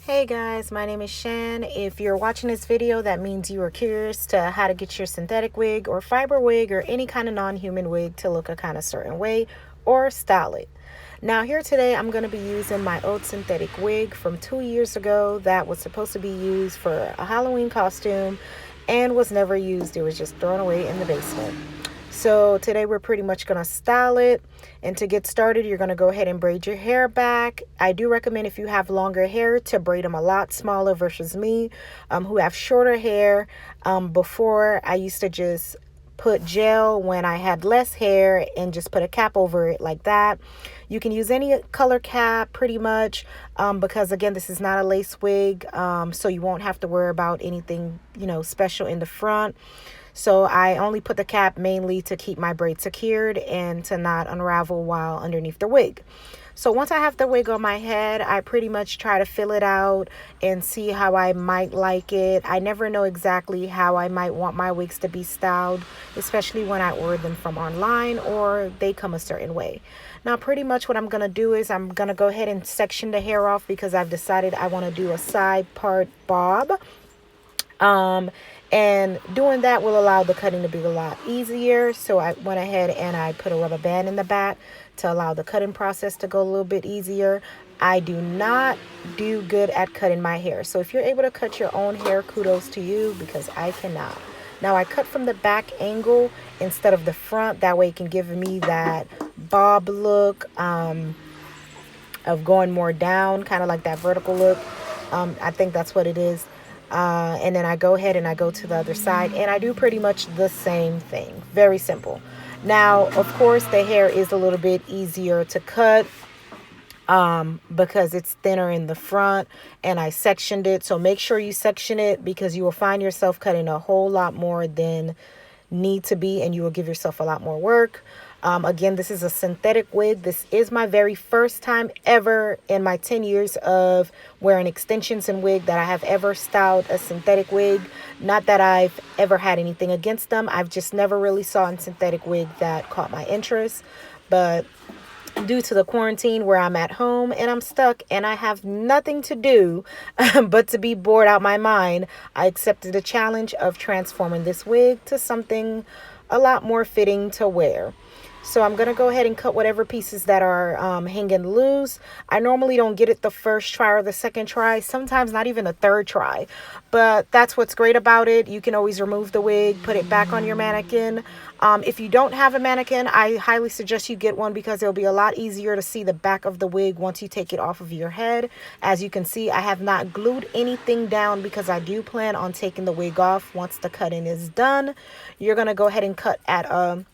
Hey guys, my name is Shan. If you're watching this video, that means you are curious to how to get your synthetic wig or fiber wig or any kind of non-human wig to look a kind of certain way or style it. Now here today, I'm going to be using my old synthetic wig from 2 years ago that was supposed to be used for a Halloween costume and was never used. It was just thrown away in the basement. So today we're pretty much going to style it, and to get started you're going to go ahead and braid your hair back. I do recommend, if you have longer hair, to braid them a lot smaller versus me who have shorter hair. Before, I used to just put gel when I had less hair and just put a cap over it like that. You can use any color cap pretty much because again, this is not a lace wig, so you won't have to worry about anything special in the front. So I only put the cap mainly to keep my braid secured and to not unravel while underneath the wig. So once I have the wig on my head, I pretty much try to fill it out and see how I might like it. I never know exactly how I might want my wigs to be styled, especially when I order them from online or they come a certain way. Now pretty much what I'm going to do is I'm going to go ahead and section the hair off because I've decided I want to do a side part bob. And doing that will allow the cutting to be a lot easier. So I went ahead and I put a rubber band in the back to allow the cutting process to go a little bit easier. I do not do good at cutting my hair. So if you're able to cut your own hair, kudos to you, because I cannot. Now I cut from the back angle instead of the front. That way it can give me that bob look of going more down, kind of like that vertical look. I think that's what it is. And then I go ahead and I go to the other side and I do pretty much the same thing. Very simple. Now, of course, the hair is a little bit easier to cut because it's thinner in the front and I sectioned it. So make sure you section it because you will find yourself cutting a whole lot more than need to be, and you will give yourself a lot more work. Again, this is a synthetic wig. This is my very first time ever in my 10 years of wearing extensions and wig that I have ever styled a synthetic wig. Not that I've ever had anything against them. I've just never really saw a synthetic wig that caught my interest. But due to the quarantine where I'm at home and I'm stuck and I have nothing to do but to be bored out my mind, I accepted the challenge of transforming this wig to something a lot more fitting to wear. So I'm going to go ahead and cut whatever pieces that are hanging loose. I normally don't get it the first try or the second try, sometimes not even the third try. But that's what's great about it. You can always remove the wig, put it back on your mannequin. If you don't have a mannequin, I highly suggest you get one because it'll be a lot easier to see the back of the wig once you take it off of your head. As you can see, I have not glued anything down because I do plan on taking the wig off once the cutting is done. You're going to go ahead and cut at a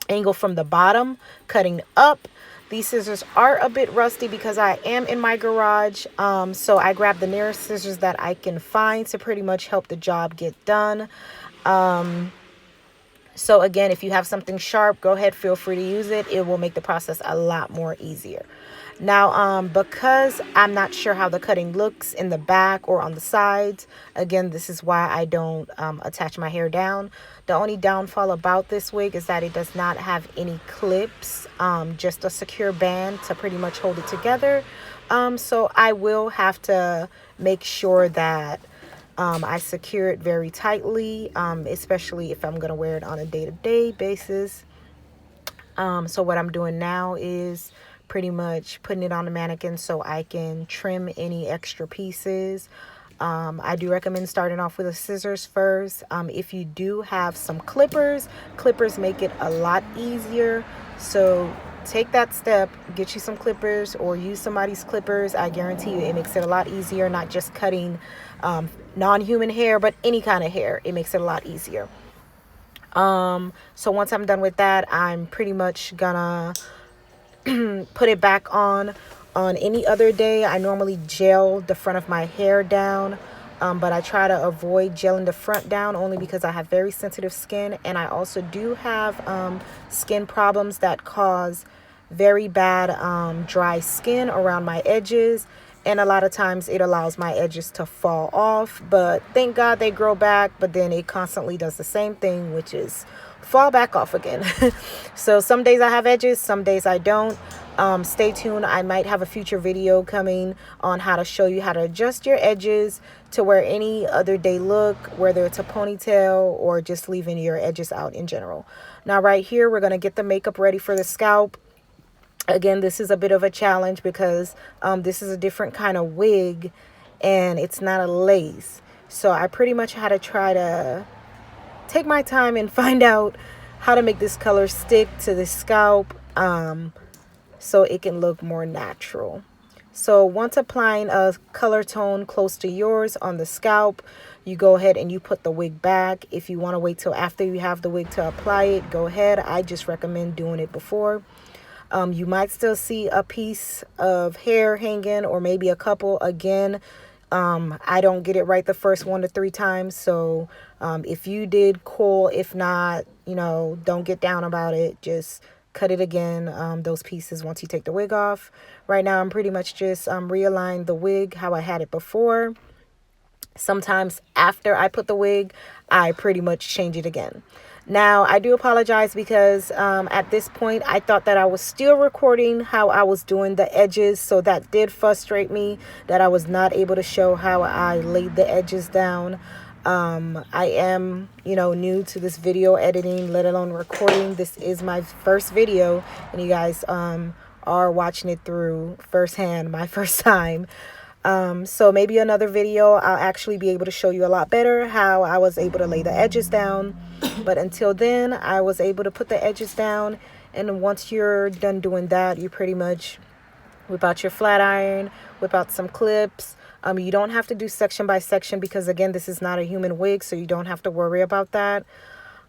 angle from the bottom, cutting up. These scissors are a bit rusty because I am in my garage, so I grabbed the nearest scissors that I can find to pretty much help the job get done. So again, if you have something sharp, go ahead, feel free to use it. It will make the process a lot more easier. Now, because I'm not sure how the cutting looks in the back or on the sides, again, this is why I don't attach my hair down. The only downfall about this wig is that it does not have any clips, just a secure band to pretty much hold it together. So I will have to make sure that I secure it very tightly, especially if I'm going to wear it on a day-to-day basis. So what I'm doing now is pretty much putting it on the mannequin so I can trim any extra pieces. I do recommend starting off with the scissors first. If you do have some clippers make it a lot easier. So take that step, get you some clippers or use somebody's clippers. I guarantee you it makes it a lot easier, not just cutting non-human hair, but any kind of hair. It makes it a lot easier. So once I'm done with that, I'm pretty much gonna put it back on any other day. I normally gel the front of my hair down, but I try to avoid gelling the front down only because I have very sensitive skin, and I also do have skin problems that cause very bad dry skin around my edges, and a lot of times it allows my edges to fall off, but thank God they grow back. But then it constantly does the same thing, which is fall back off again. So some days I have edges, some days I don't. Stay tuned. I might have a future video coming on how to show you how to adjust your edges to wear any other day look, whether it's a ponytail or just leaving your edges out in general. Now right here, we're going to get the makeup ready for the scalp. Again, this is a bit of a challenge because this is a different kind of wig and it's not a lace. So I pretty much had to try to take my time and find out how to make this color stick to the scalp so it can look more natural. So once applying a color tone close to yours on the scalp, you go ahead and you put the wig back. If you want to wait till after you have the wig to apply it, go ahead. I just recommend doing it before. You might still see a piece of hair hanging or maybe a couple. Again, I don't get it right the first 1 to 3 times. So if you did, cool. If not, don't get down about it. Just cut it again, those pieces once you take the wig off. Right now, I'm pretty much just realigning the wig how I had it before. Sometimes after I put the wig, I pretty much change it again. Now, I do apologize because at this point, I thought that I was still recording how I was doing the edges. So that did frustrate me that I was not able to show how I laid the edges down. I am, new to this video editing, let alone recording. This is my first video and you guys are watching it through firsthand, my first time. So maybe another video, I'll actually be able to show you a lot better how I was able to lay the edges down. But until then, I was able to put the edges down. And once you're done doing that, you pretty much whip out your flat iron, whip out some clips. You don't have to do section by section because, again, this is not a human wig, so you don't have to worry about that.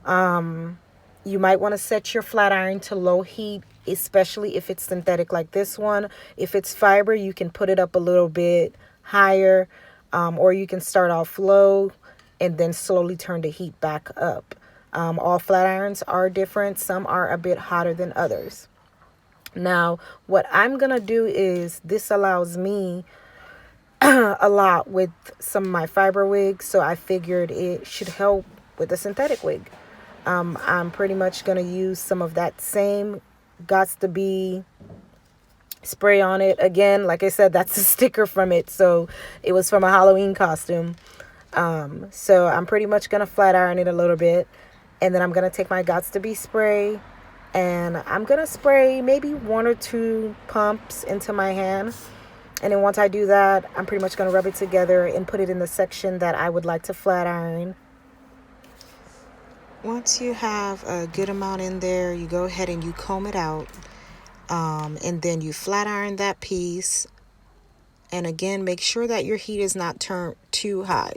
You might want to set your flat iron to low heat, especially if it's synthetic like this one. If it's fiber, you can put it up a little bit higher, or you can start off low and then slowly turn the heat back up. All flat irons are different. Some are a bit hotter than others. Now, what I'm going to do is this allows me a lot with some of my fiber wigs, so I figured it should help with the synthetic wig. I'm pretty much going to use some of that same Gots to Be spray on it. Again, like I said, that's a sticker from it, so it was from a Halloween costume. So I'm pretty much going to flat iron it a little bit, and then I'm going to take my Gots to Be spray, and I'm going to spray maybe 1 or 2 pumps into my hand. And then once I do that, I'm pretty much going to rub it together and put it in the section that I would like to flat iron. Once you have a good amount in there, you go ahead and you comb it out. And then you flat iron that piece. And again, make sure that your heat is not turned too high.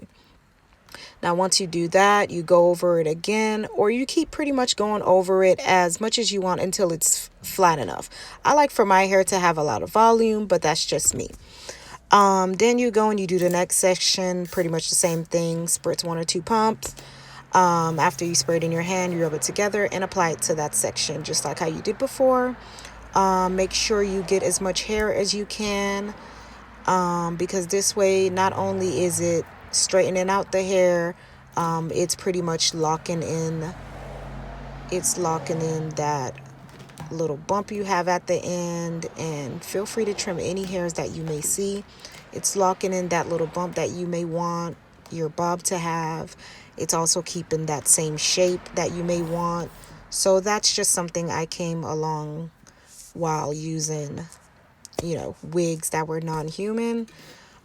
Now, once you do that, you go over it again, or you keep pretty much going over it as much as you want until it's flat enough. I like for my hair to have a lot of volume, but that's just me. Then you go and you do the next section, pretty much the same thing, spritz 1 or 2 pumps. After you spray it in your hand, you rub it together and apply it to that section, just like how you did before. Make sure you get as much hair as you can, because this way, not only is it straightening out the hair, it's pretty much locking in that little bump you have at the end. And feel free to trim any hairs that you may see. It's locking in that little bump that you may want your bob to have. It's also keeping that same shape that you may want. So that's just something I came along while using wigs that were non-human.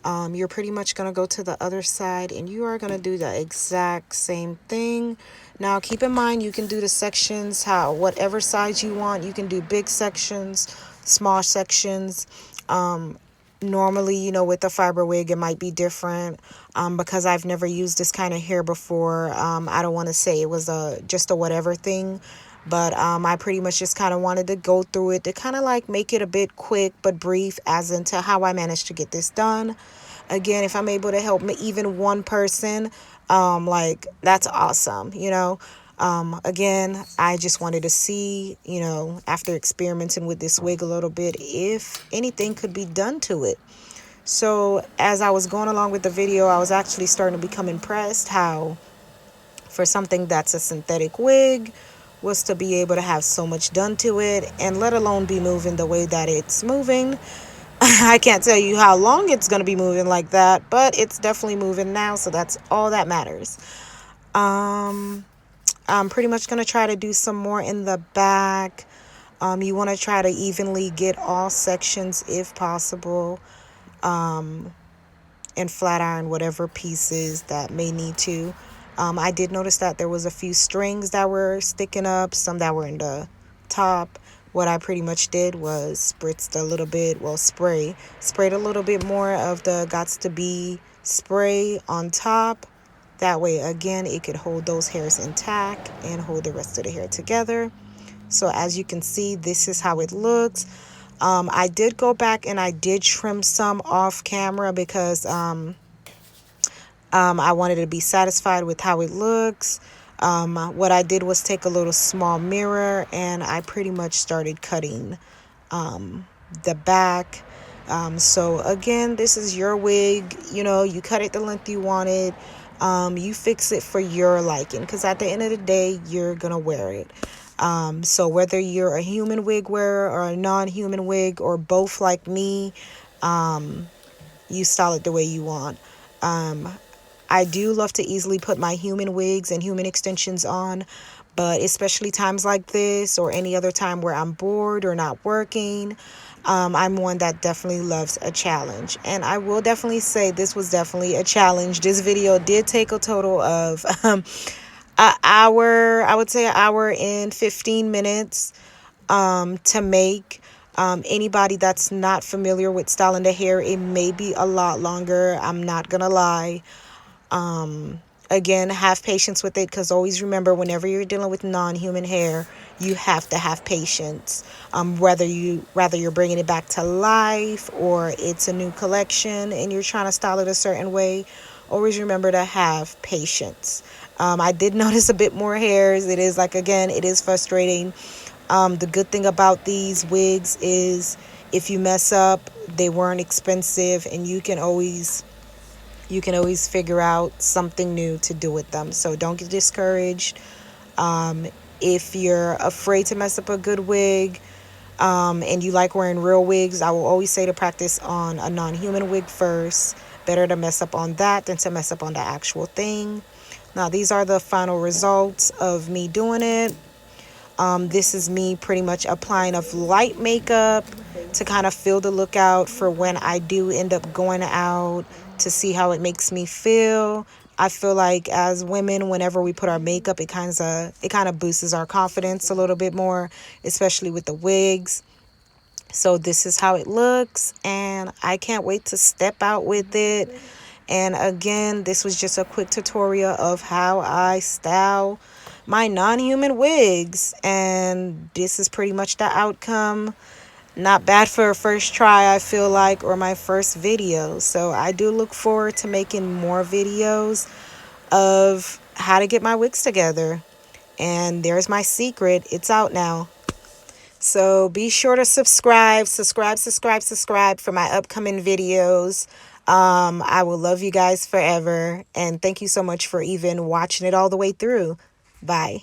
You're pretty much going to go to the other side and you are going to do the exact same thing. Now, keep in mind, you can do the sections whatever size you want. You can do big sections, small sections. Normally, with the fiber wig, it might be different because I've never used this kind of hair before. I don't want to say it was just a whatever thing. But I pretty much just kind of wanted to go through it to kind of like make it a bit quick but brief as into how I managed to get this done. Again, if I'm able to help even one person, that's awesome, Again, I just wanted to see, after experimenting with this wig a little bit, if anything could be done to it. So as I was going along with the video, I was actually starting to become impressed how for something that's a synthetic wig, was to be able to have so much done to it, and let alone be moving the way that it's moving. I can't tell you how long it's going to be moving like that, but it's definitely moving now, so that's all that matters. Um, I'm pretty much going to try to do some more in the back. You want to try to evenly get all sections if possible, and flat iron whatever pieces that may need to. I did notice that there was a few strings that were sticking up, some that were in the top. What I pretty much did was spritzed a little bit, sprayed a little bit more of the Gots to Be spray on top. That way, again, it could hold those hairs intact and hold the rest of the hair together. So as you can see, this is how it looks. I did go back and I did trim some off camera because I wanted to be satisfied with how it looks. What I did was take a little small mirror and I pretty much started cutting the back. So again, this is your wig. You know, you cut it the length you want it. You fix it for your liking, because at the end of the day, you're gonna wear it. So whether you're a human wig wearer or a non-human wig or both like me, you style it the way you want. I do love to easily put my human wigs and human extensions on, but especially times like this or any other time where I'm bored or not working, I'm one that definitely loves a challenge. And I will definitely say this was definitely a challenge. This video did take a total of an hour, I would say an hour and 15 minutes to make. Anybody that's not familiar with styling the hair, it may be a lot longer. I'm not gonna lie. Again, have patience with it, because always remember, whenever you're dealing with non-human hair, you have to have patience. Whether you're bringing it back to life or it's a new collection and you're trying to style it a certain way, always remember to have patience. I did notice a bit more hairs. It is like, again, it is frustrating. The good thing about these wigs is if you mess up, they weren't expensive, and you can always figure out something new to do with them. So don't get discouraged. If you're afraid to mess up a good wig, and you like wearing real wigs, I will always say to practice on a non-human wig first. Better to mess up on that than to mess up on the actual thing. Now, these are the final results of me doing it. This is me pretty much applying of light makeup to kind of feel the look out for when I do end up going out, to see how it makes me feel. I feel like as women, whenever we put our makeup, it kind of boosts our confidence a little bit more, especially with the wigs. So this is how it looks, and I can't wait to step out with it. And again, this was just a quick tutorial of how I style my non-human wigs, and this is pretty much the outcome. Not bad for a first try, I feel like, or my first video. So I do look forward to making more videos of how to get my wigs together. And there's my secret. It's out now. So be sure to subscribe for my upcoming videos. I will love you guys forever. And thank you so much for even watching it all the way through. Bye.